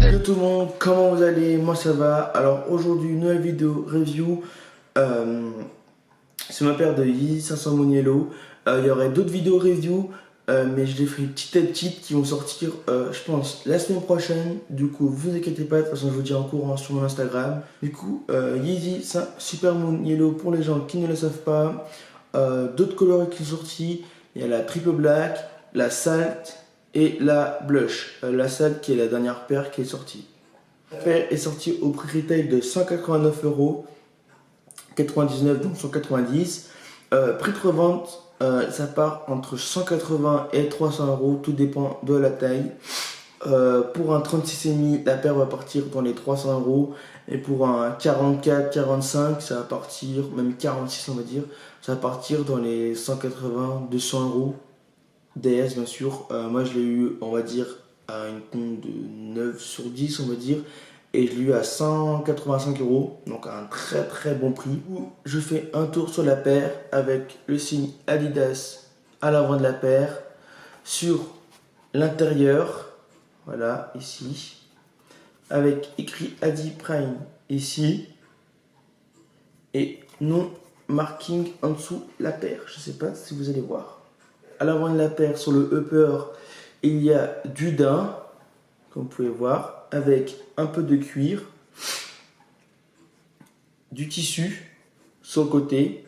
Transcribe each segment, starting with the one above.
Salut tout le monde, comment vous allez? Moi ça va. Alors aujourd'hui une nouvelle vidéo review sur ma paire de Yeezy 500 Moon Yellow. Il y aurait d'autres vidéos review mais je les ferai petites à petites qui vont sortir je pense la semaine prochaine. Du coup vous inquiétez pas, de toute façon je vous dis en courant sur mon Instagram. Du coup Yeezy Super Moon Yellow pour les gens qui ne le savent pas. D'autres coloris qui sont sortis, il y a la triple black, la salt et la blush. La salt qui est la dernière paire qui est sortie. La paire est sortie au prix retail de 189,99 €, donc 190. Prix de revente, ça part entre 180 et 300 €, tout dépend de la taille. Pour un 36,5, la paire va partir dans les 300 €. Et pour un 44, 45, ça va partir, même 46 on va dire, ça va partir dans les 180, 200 €. DS bien sûr, moi je l'ai eu on va dire à une compte de 9 sur 10 on va dire. Et je l'ai eu à 185 €, donc un très très bon prix. Je fais un tour sur la paire avec le signe Adidas à l'avant de la paire, sur l'intérieur, voilà ici, avec écrit Adi Prime ici, et non marking en dessous la paire. Je sais pas si vous allez voir. À l'avant de la paire, sur le upper, il y a du daim, comme vous pouvez voir, avec un peu de cuir, du tissu sur le côté,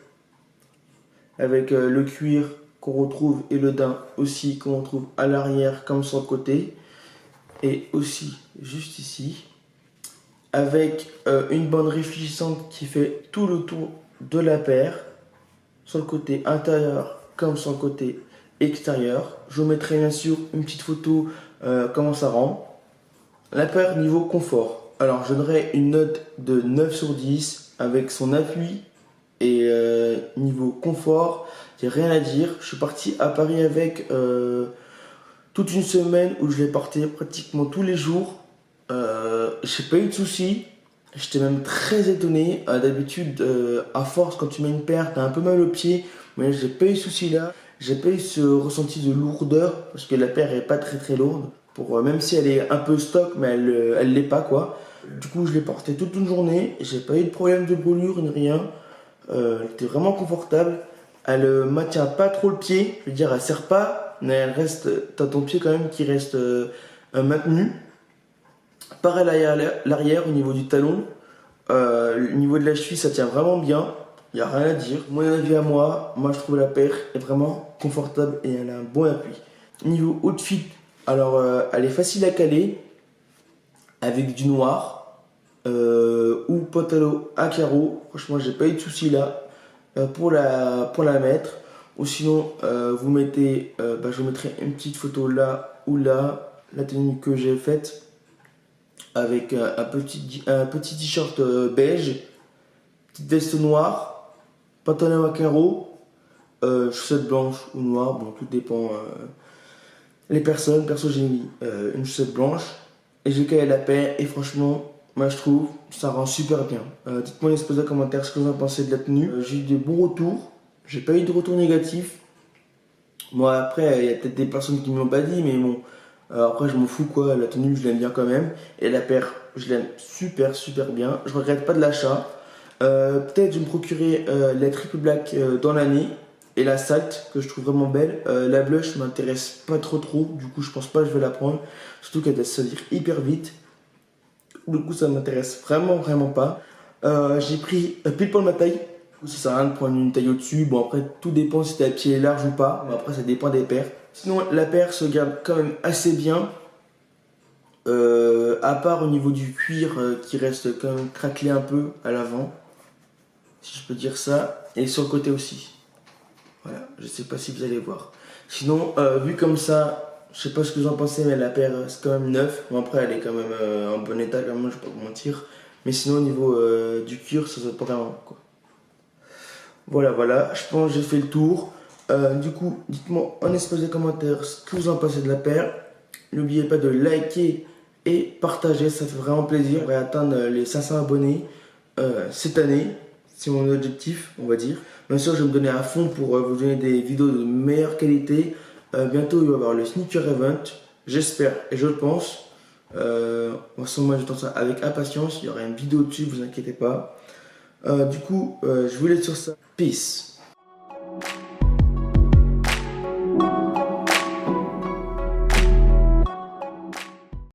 avec le cuir qu'on retrouve et le daim aussi qu'on retrouve à l'arrière comme sur le côté, et aussi juste ici, avec une bande réfléchissante qui fait tout le tour de la paire, sur le côté intérieur comme sur le côté extérieur. Je vous mettrai bien sûr une petite photo comment ça rend. La paire niveau confort, alors je donnerai une note de 9 sur 10 avec son appui. Et niveau confort, j'ai rien à dire. Je suis parti à Paris avec toute une semaine où je l'ai porté pratiquement tous les jours. J'ai pas eu de soucis. J'étais même très étonné. D'habitude, à force, quand tu mets une paire, t'as un peu mal au pied. Mais j'ai pas eu ce souci là. J'ai pas eu ce ressenti de lourdeur parce que la paire est pas très très lourde. Même si elle est un peu stock, mais elle l'est pas quoi. Du coup, je l'ai porté toute une journée. J'ai pas eu de problème de brûlure ni rien. Elle était vraiment confortable. Elle maintient pas trop le pied. Je veux dire, elle serre pas, mais elle reste. T'as ton pied quand même qui reste maintenu. Pareil à l'arrière au niveau du talon. Au niveau de la cheville, ça tient vraiment bien. Il n'y a rien à dire. Mon avis à moi, je trouve la paire est vraiment confortable et elle a un bon appui. Niveau outfit, alors elle est facile à caler avec du noir ou pantalon à carreaux. Franchement, j'ai pas eu de soucis là pour la mettre. Ou sinon, vous mettez, je vous mettrai une petite photo là ou là, la tenue que j'ai faite avec un petit t-shirt beige, petite veste noire, pantalon à carreaux, chaussettes blanches ou noires, bon tout dépend les personnes. Perso j'ai mis une chaussette blanche et j'ai calé la paire et franchement moi je trouve ça rend super bien. Dites-moi dans les commentaires ce que vous en pensez de la tenue. J'ai eu des bons retours, j'ai pas eu de retour négatif. Moi après il y a peut-être des personnes qui ne m'ont pas dit mais bon après je m'en fous quoi, la tenue je l'aime bien quand même. Et la paire je l'aime super bien, je regrette pas de l'achat. Peut-être je vais me procurer la triple black dans l'année et la salt que je trouve vraiment belle. La blush m'intéresse pas trop, du coup je pense pas que je vais la prendre, surtout qu'elle doit se salir hyper vite. Du coup ça m'intéresse vraiment pas. J'ai pris pile poil ma taille. Ça sert à rien de prendre une taille au-dessus. Bon après tout dépend si ta pied est large ou pas. Bon, après ça dépend des paires. Sinon la paire se garde quand même assez bien. À part au niveau du cuir qui reste quand même craquelé un peu à l'avant, si je peux dire ça, et sur le côté aussi. Voilà, je sais pas si vous allez voir. Sinon, vu comme ça, je sais pas ce que vous en pensez, mais la paire c'est quand même neuf. Bon, après, elle est quand même en bon état, quand même, je vais pas vous mentir. Mais sinon, au niveau du cuir, ça se voit pas vraiment, quoi. Voilà, je pense que j'ai fait le tour. Du coup, dites-moi en espace de commentaires ce que vous en pensez de la paire. N'oubliez pas de liker et partager, ça fait vraiment plaisir. On va atteindre les 500 abonnés cette année. C'est mon objectif, on va dire. Bien sûr, je vais me donner à fond pour vous donner des vidéos de meilleure qualité. Bientôt, il va y avoir le Sneaker Event. J'espère et je pense. En ce moment, j'attends ça avec impatience. Il y aura une vidéo dessus, vous inquiétez pas. Du coup, je vous laisse sur ça. Peace.